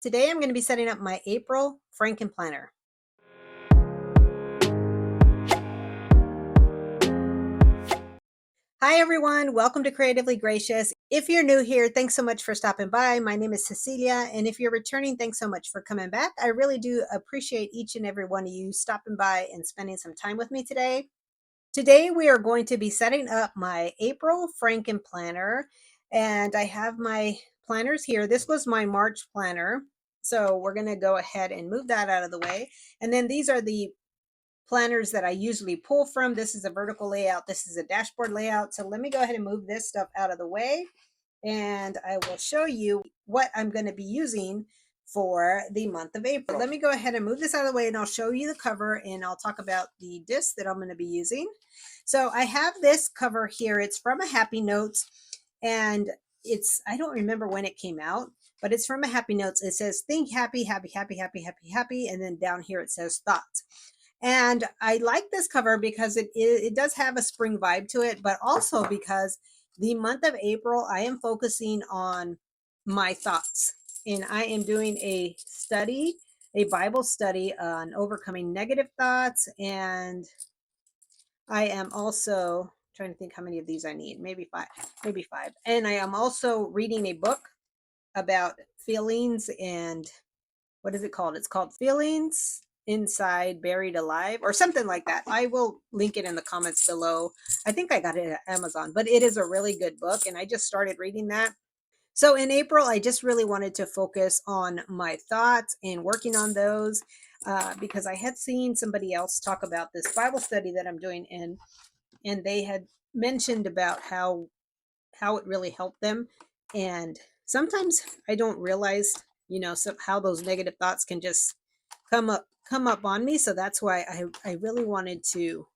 Today I'm going to be setting up my April Frankenplanner. Hi everyone, welcome to Creatively Gracious. If you're new here, thanks so much for stopping by. My name is Cecilia, and if you're returning, thanks so much for coming back. I really do appreciate each and every one of you stopping by and spending some time with me today. Today we are going to be setting up my April Frankenplanner, and I have my planners here. This was my March planner, so we're going to go ahead and move that out of the way. And then these are the planners that I usually pull from. This is a vertical layout. This is a dashboard layout. So let me go ahead and move this stuff out of the way, and I will show you what I'm going to be using for the month of April. Let me go ahead and move this out of the way, and I'll show you the cover, and I'll talk about the disc that I'm going to be using. So I have this cover here. It's from a Happy Notes, and I don't remember when it came out, but it's from a Happy Notes. It says think happy, happy, happy, happy, happy, happy, and then down here it says thoughts. And I like this cover because it does have a spring vibe to it, but also because the month of April, I am focusing on my thoughts. And I am doing a study, a Bible study on overcoming negative thoughts. And I am also trying to think how many of these I need, maybe five, maybe five. And I am also reading a book about feelings and what is it called? It's called Feelings Inside Buried Alive or something like that. I will link it in the comments below. I think I got it at Amazon, but it is a really good book, and I just started reading that. So in April, I just really wanted to focus on my thoughts and working on those because I had seen somebody else talk about this Bible study that I'm doing, and they had mentioned about how it really helped them. And sometimes I don't realize, how those negative thoughts can just come up on me. So that's why I really wanted to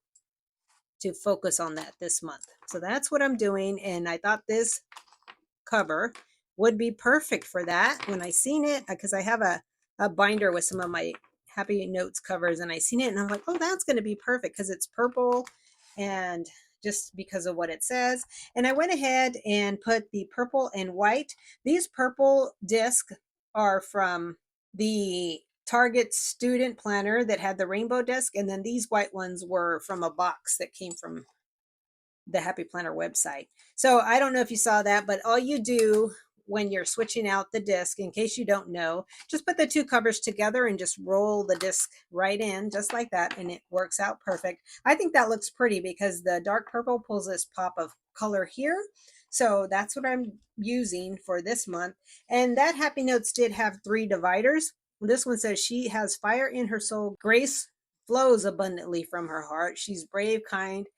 focus on that this month. So that's what I'm doing. And I thought this cover would be perfect for that when I seen it, because I have a binder with some of my Happy Notes covers, and I seen it and I'm like, oh, that's going to be perfect because it's purple, and just because of what it says. And I went ahead and put the purple and white. These purple discs are from the Target student planner that had the rainbow disc, and then these white ones were from a box that came from the Happy Planner website. So I don't know if you saw that, but all you do when you're switching out the disc, in case you don't know, just put the two covers together and just roll the disc right in just like that, and it works out perfect. I think that looks pretty because the dark purple pulls this pop of color here. So that's what I'm using for this month. And that Happy Notes did have 3 dividers. This one says she has fire in her soul. Grace flows abundantly from her heart. She's brave, kind.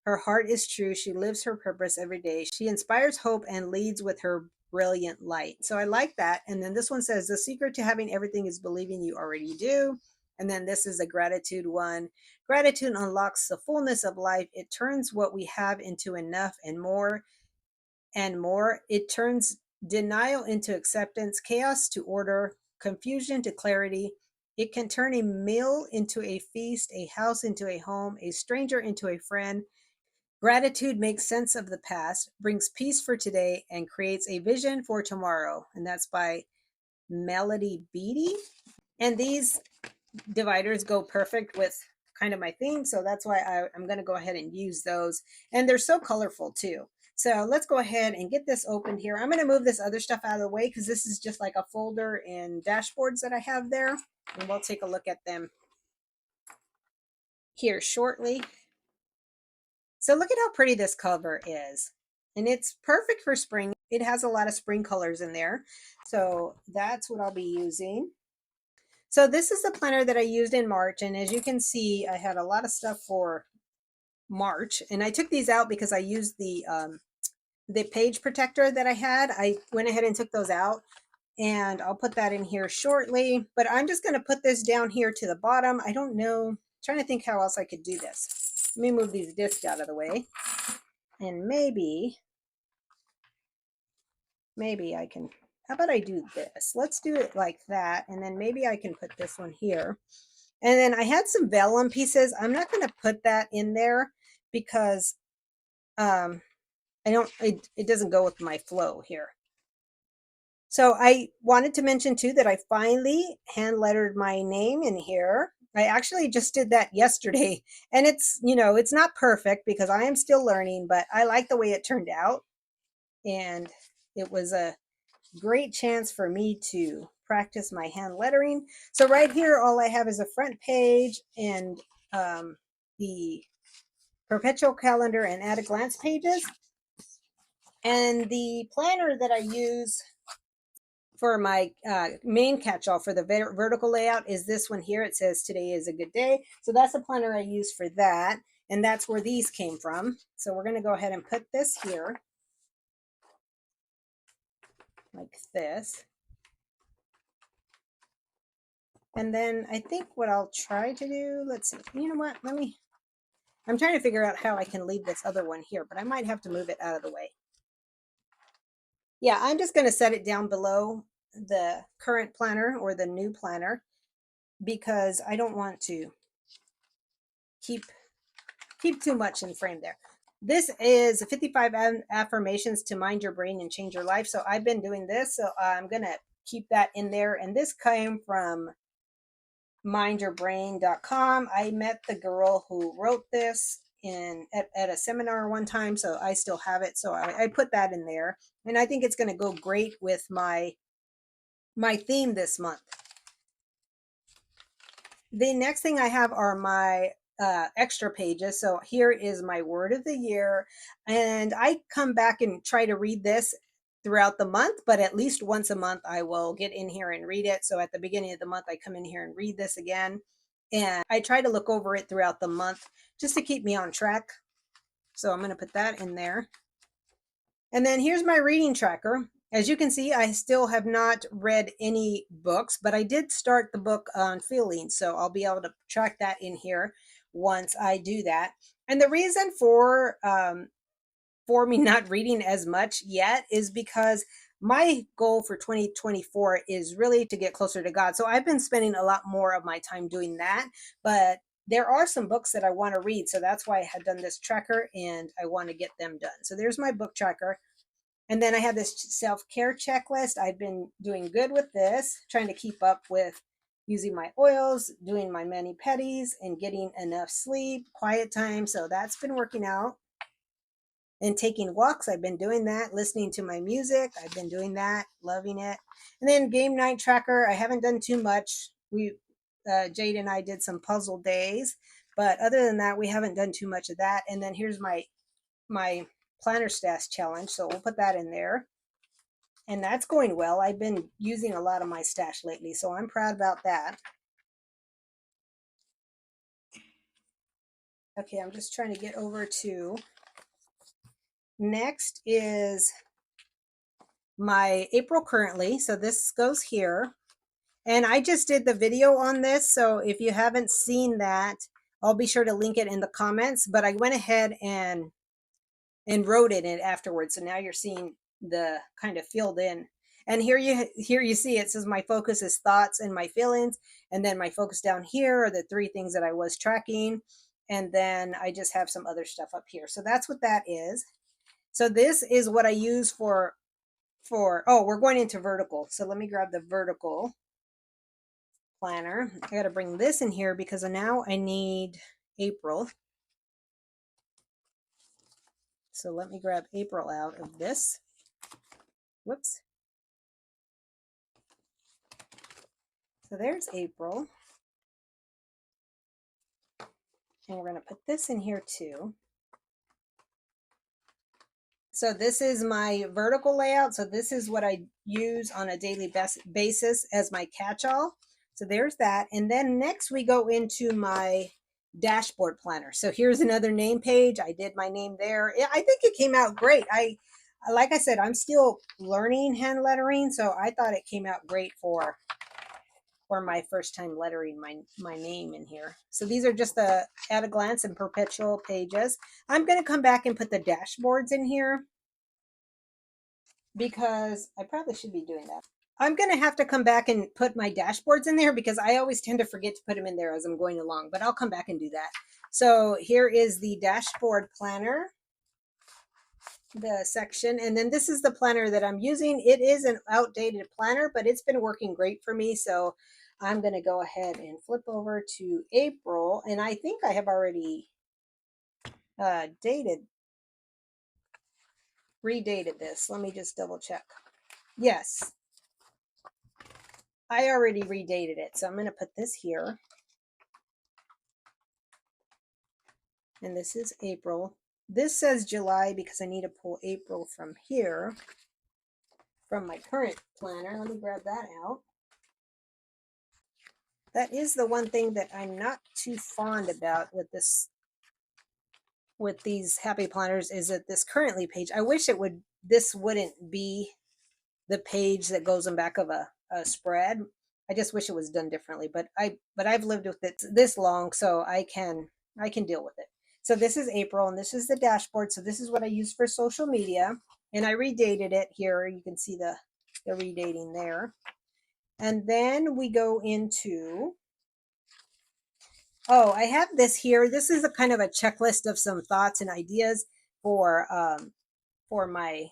Her heart is true. She lives her purpose every day. She inspires hope and leads with her brilliant light. So I like that. And then this one says, the secret to having everything is believing you already do. And then this is a gratitude one. Gratitude unlocks the fullness of life. It turns what we have into enough and more and more. It turns denial into acceptance, chaos to order, confusion to clarity. It can turn a meal into a feast, a house into a home, a stranger into a friend. Gratitude makes sense of the past, brings peace for today, and creates a vision for tomorrow. And that's by Melody Beatty. And these dividers go perfect with kind of my theme. So that's why I'm going to go ahead and use those. And they're so colorful too. So let's go ahead and get this opened here. I'm going to move this other stuff out of the way because this is just like a folder and dashboards that I have there. And we'll take a look at them here shortly. So look at how pretty this cover is. And it's perfect for spring. It has a lot of spring colors in there. So that's what I'll be using. So this is the planner that I used in March. And as you can see, I had a lot of stuff for March. And I took these out because I used the page protector that I had. I went ahead and took those out. And I'll put that in here shortly. But I'm just going to put this down here to the bottom. I don't know. I'm trying to think how else I could do this. Let me move these discs out of the way. And maybe I can, how about I do this? Let's do it like that. And then maybe I can put this one here. And then I had some vellum pieces. I'm not going to put that in there because it doesn't go with my flow here. So I wanted to mention too that I finally hand lettered my name in here. I actually just did that yesterday, and it's, it's not perfect because I am still learning, but I like the way it turned out. And it was a great chance for me to practice my hand lettering. So right here, all I have is a front page and the perpetual calendar and at a glance pages. And the planner that I use for my main catch-all for the vertical layout is this one here. It says today is a good day. So that's the planner I use for that. And that's where these came from. So we're going to go ahead and put this here like this. And then I think what I'll try to do, let's see, you know what, I'm trying to figure out how I can leave this other one here, but I might have to move it out of the way. Yeah, I'm just going to set it down below the current planner or the new planner because I don't want to keep too much in frame there. This is 55 affirmations to mind your brain and change your life. So I've been doing this, so I'm going to keep that in there. And this came from mindyourbrain.com. I met the girl who wrote this at a seminar one time, so I still have it. So I put that in there, and I think it's going to go great with my theme this month. The next thing I have are my extra pages. So here is my word of the year, and I come back and try to read this throughout the month, but at least once a month I will get in here and read it. So at the beginning of the month I come in here and read this again, and I try to look over it throughout the month just to keep me on track. So I'm going to put that in there. And then here's my reading tracker. As you can see, I still have not read any books, but I did start the book on feelings, so I'll be able to track that in here once I do that. And the reason for me not reading as much yet is because my goal for 2024 is really to get closer to God. So I've been spending a lot more of my time doing that, but there are some books that I want to read. So that's why I had done this tracker and I want to get them done. So there's my book tracker. And then I have this self-care checklist. I've been doing good with this, trying to keep up with using my oils, doing my mani-pedis, and getting enough sleep, quiet time. So that's been working out. And taking walks, I've been doing that. Listening to my music, I've been doing that, loving it. And then game night tracker, I haven't done too much. Jade and I did some puzzle days, but other than that, we haven't done too much of that. And then here's my planner stash challenge, so we'll put that in there. And that's going well. I've been using a lot of my stash lately, so I'm proud about that. Okay, I'm just trying to get over to next is my April currently. So this goes here. And I just did the video on this, so if you haven't seen that, I'll be sure to link it in the comments. But I went ahead and wrote it in afterwards. So now you're seeing the kind of filled in. And here you see it says my focus is thoughts and my feelings. And then my focus down here are the 3 things that I was tracking. And then I just have some other stuff up here. So that's what that is. So this is what I use for oh, we're going into vertical. So let me grab the vertical planner. I got to bring this in here because now I need April. So let me grab April out of this. Whoops. So there's April. And we're going to put this in here too. So this is my vertical layout. So this is what I use on a daily basis as my catch-all. So there's that. And then next we go into my dashboard planner. So here's another name page. I did my name there. I think it came out great. Like I said, I'm still learning hand lettering, so I thought it came out great for my first time lettering my name in here. So these are just the at a glance and perpetual pages. I'm going to come back and put the dashboards in here because I probably should be doing that. I'm going to have to come back and put my dashboards in there because I always tend to forget to put them in there as I'm going along, but I'll come back and do that. So here is the dashboard planner. the section. And then this is the planner that I'm using. It is an outdated planner, but it's been working great for me. So I'm going to go ahead and flip over to April. And I think I have already redated this. Let me just double check. Yes, I already redated it. So I'm going to put this here. And this is April. This says July because I need to pull April from here, from my current planner. Let me grab that out. That is the one thing that I'm not too fond about with this, with these happy planners, is that this currently page, I wish this wouldn't be the page that goes in back of a spread. I just wish it was done differently, but I've lived with it this long, so I can deal with it. So this is April, and this is the dashboard. So this is what I use for social media, and I redated it here. You can see the redating there. And then we go into, oh, I have this here. This is a kind of a checklist of some thoughts and ideas for my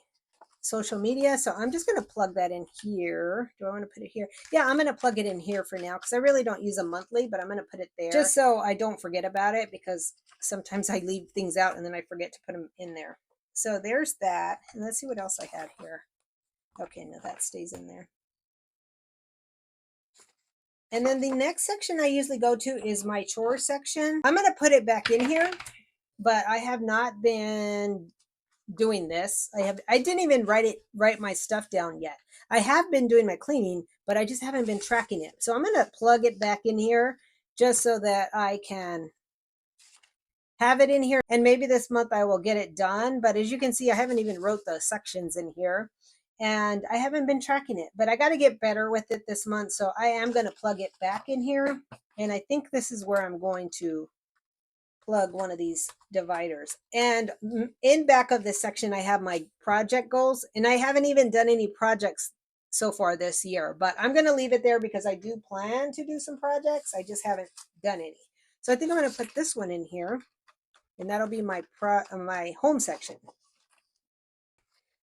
social media. So I'm just going to plug that in here. Do I want to put it here? Yeah, I'm going to plug it in here for now because I really don't use them monthly, but I'm going to put it there just so I don't forget about it, because sometimes I leave things out and then I forget to put them in there. So there's that. And let's see what else I had here. Okay, no, that stays in there. And then the next section I usually go to is my chore section. I'm going to put it back in here, but I have not been doing this. I didn't even write my stuff down yet. I have been doing my cleaning, but I just haven't been tracking it. So I'm going to plug it back in here just so that I can have it in here. And maybe this month I will get it done. But as you can see, I haven't even wrote the sections in here, and I haven't been tracking it, but I got to get better with it this month. So I am going to plug it back in here. And I think this is where I'm going to plug one of these dividers. And in back of this section, I have my project goals, and I haven't even done any projects so far this year, but I'm going to leave it there because I do plan to do some projects. I just haven't done any. So I think I'm going to put this one in here, and that'll be my home section.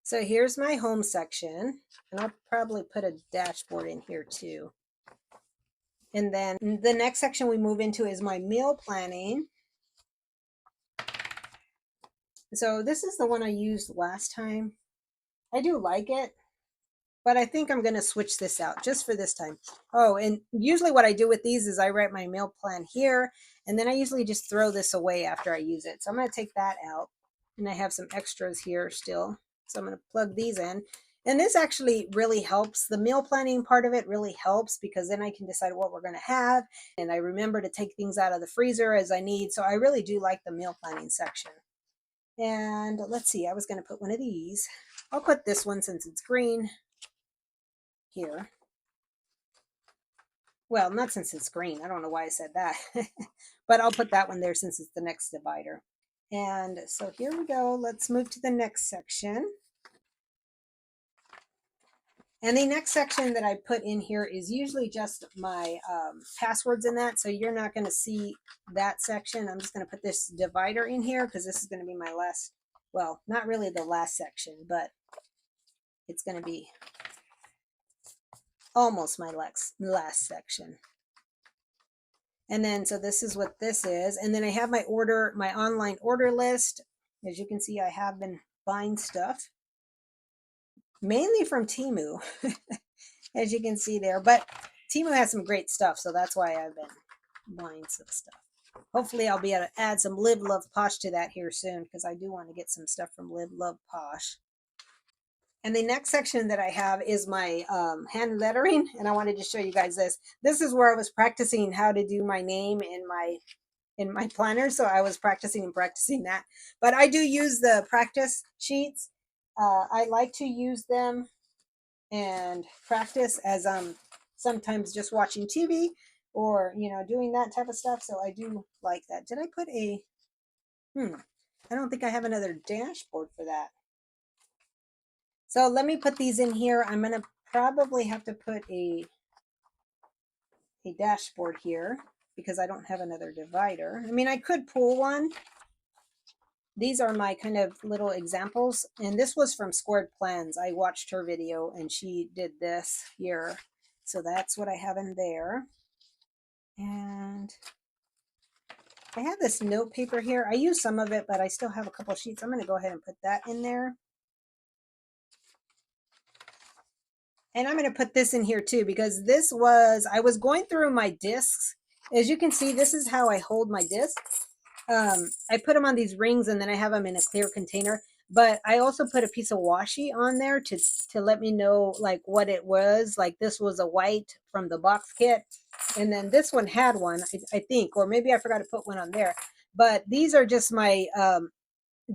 So here's my home section, and I'll probably put a dashboard in here too. And then the next section we move into is my meal planning. So this is the one I used last time. I do like it, but I think I'm going to switch this out just for this time. Oh, and usually what I do with these is I write my meal plan here, and then I usually just throw this away after I use it. So I'm going to take that out, and I have some extras here still. So I'm going to plug these in. And this actually really helps. The meal planning part of it really helps because then I can decide what we're going to have. And I remember to take things out of the freezer as I need. So I really do like the meal planning section. And let's see, I was going to put one of these. I'll put this one since it's green here. Well, not since it's green. I don't know why I said that. But I'll put that one there since it's the next divider. And so here we go. Let's move to the next section. And the next section that I put in here is usually just my passwords in that. So you're not going to see that section. I'm just going to put this divider in here because this is going to be my last, well, not really the last section, but it's going to be almost my last section. And then, so this is what this is. And then I have my online order list. As you can see, I have been buying stuff, mainly from Temu, as you can see there. But Temu has some great stuff, so that's why I've been buying some stuff. Hopefully I'll be able to add some Live Love Posh to that here soon, because I do want to get some stuff from Live Love Posh. And the next section that I have is my hand lettering, and I wanted to show you guys this. This is where I was practicing how to do my name in my planner, so I was practicing that. But I do use the practice sheets. I like to use them and practice as I'm sometimes just watching TV or doing that type of stuff. So I do like that. Did I put a? I don't think I have another dashboard for that. So let me put these in here. I'm going to probably have to put a dashboard here because I don't have another divider. I mean, I could pull one, these are my kind of little examples. And this was from Squared Plans. I watched her video and she did this here. So that's what I have in there. And I have this note paper here. I use some of it, but I still have a couple sheets. I'm going to go ahead and put that in there. And I'm going to put this in here too, because this was, I was going through my discs. As you can see, this is how I hold my discs. I put them on these rings and then I have them in a clear container. But I also put a piece of washi on there to let me know like what it was. Like this was a white from the box kit. And then this one had one, I think, or maybe I forgot to put one on there. But these are just my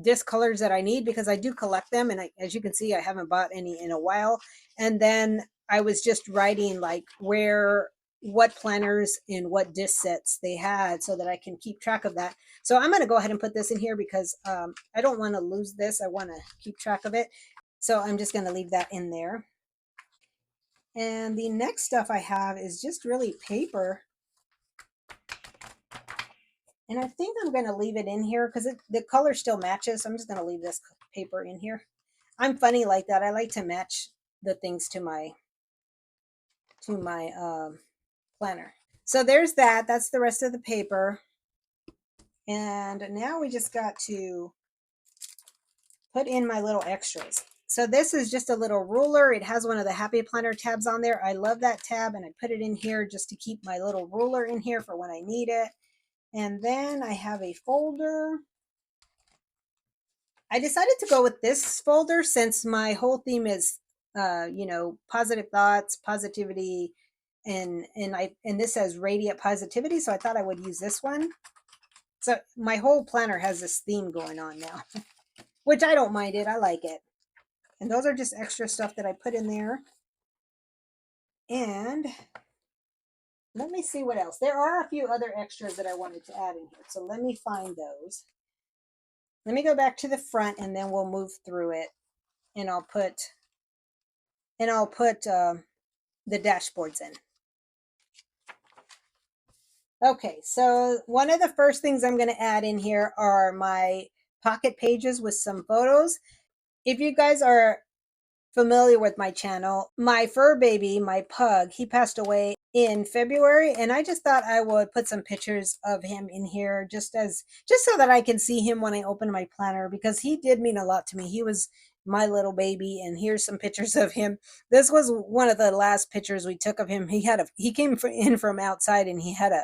disc colors that I need because I do collect them. And as you can see, I haven't bought any in a while. And then I was just writing like what planners and what disc sets they had so that I can keep track of that. So I'm going to go ahead and put this in here because I don't want to lose this. I want to keep track of it. So I'm just going to leave that in there. And the next stuff I have is just really paper. And I think I'm going to leave it in here because the color still matches. So I'm just going to leave this paper in here. I'm funny like that. I like to match the things to my planner. So there's that. That's the rest of the paper. And now we just got to put in my little extras. So this is just a little ruler. It has one of the Happy Planner tabs on there. I love that tab and I put it in here just to keep my little ruler in here for when I need it. And then I have a folder. I decided to go with this folder since my whole theme is, positive thoughts, positivity, and this says radiant positivity. So I thought I would use this one. So my whole planner has this theme going on now, which I don't mind it. I like it. And those are just extra stuff that I put in there. And let me see what else. There are a few other extras that I wanted to add in here. So let me find those. Let me go back to the front and then we'll move through it. And I'll put the dashboards in. Okay, so one of the first things I'm going to add in here are my pocket pages with some photos. If you guys are familiar with my channel, my fur baby, my pug, he passed away in February, and I just thought I would put some pictures of him in here just so that I can see him when I open my planner, because he did mean a lot to me. He was my little baby, and here's some pictures of him. This was one of the last pictures we took of him. He came in from outside and he had a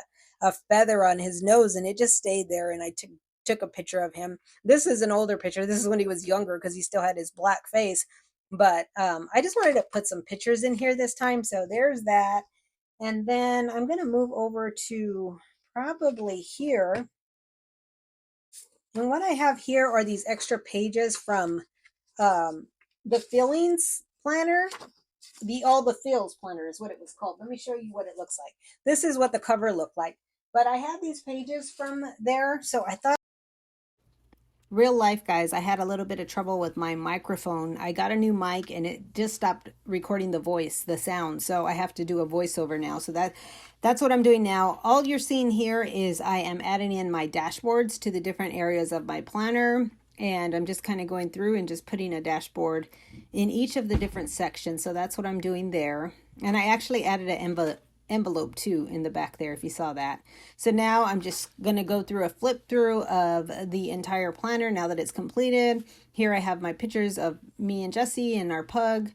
feather on his nose and it just stayed there, and I took a picture of him. This is an older picture. This is when he was younger because he still had his black face. But I just wanted to put some pictures in here this time. So there's that. And then I'm going to move over to probably here. And what I have here are these extra pages from the Feelings Planner. The All the Feels Planner is what it was called. Let me show you what it looks like. This is what the cover looked like. But I have these pages from there. So I thought, real life, guys, I had a little bit of trouble with my microphone. I got a new mic and it just stopped recording the voice, the sound. So I have to do a voiceover now. So that's what I'm doing now. All you're seeing here is I am adding in my dashboards to the different areas of my planner. And I'm just kind of going through and just putting a dashboard in each of the different sections. So that's what I'm doing there. And I actually added an envelope too in the back there, if you saw that. So now I'm just going to go through a flip through of the entire planner now that it's completed. Here I have my pictures of me and Jesse and our pug.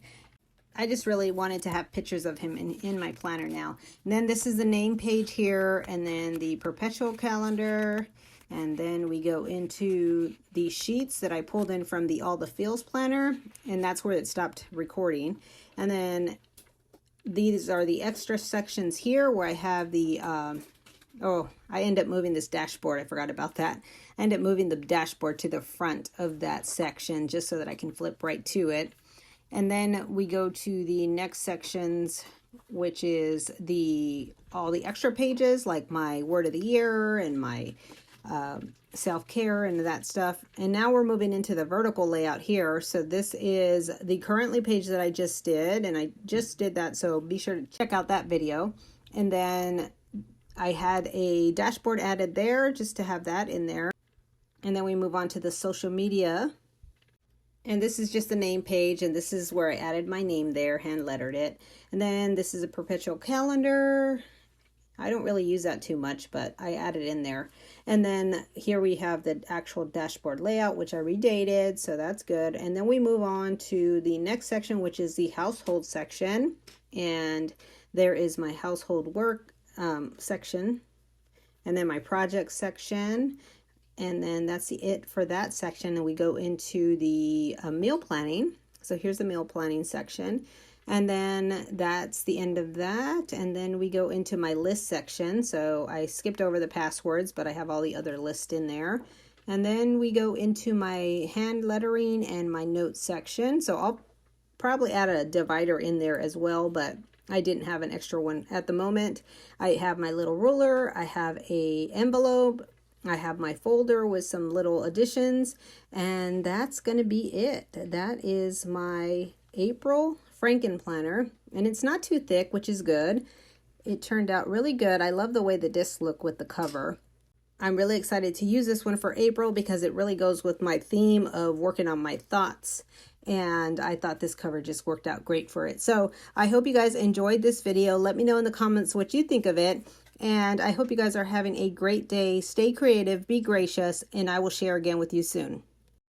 I just really wanted to have pictures of him in my planner now. And then this is the name page here, and then the perpetual calendar. And then we go into the sheets that I pulled in from the All the Feels planner, and that's where it stopped recording. And then these are the extra sections here where I have the, I end up moving this dashboard. I forgot about that. I end up moving the dashboard to the front of that section just so that I can flip right to it. And then we go to the next sections, which is all the extra pages, like my word of the year and my self-care and that stuff. And now we're moving into the vertical layout here. So this is the currently page that I just did, and I just did that, so be sure to check out that video. And then I had a dashboard added there just to have that in there. And then we move on to the social media. And this is just the name page, and this is where I added my name there, hand lettered it. And then this is a perpetual calendar. I don't really use that too much, but I added in there. And then here we have the actual dashboard layout, which I redated, so that's good. And then we move on to the next section, which is the household section. And there is my household work section, and then my project section. And then that's it for that section. And we go into the meal planning. So here's the meal planning section. And then that's the end of that. And then we go into my list section. So I skipped over the passwords, but I have all the other lists in there. And then we go into my hand lettering and my notes section. So I'll probably add a divider in there as well, but I didn't have an extra one at the moment. I have my little ruler. I have a envelope. I have my folder with some little additions, and that's going to be it. That is my April Frankenplanner, and it's not too thick, which is good. It turned out really good. I love the way the discs look with the cover. I'm really excited to use this one for April because it really goes with my theme of working on my thoughts. And I thought this cover just worked out great for it. So I hope you guys enjoyed this video. Let me know in the comments what you think of it. And I hope you guys are having a great day. Stay creative, be gracious, and I will share again with you soon.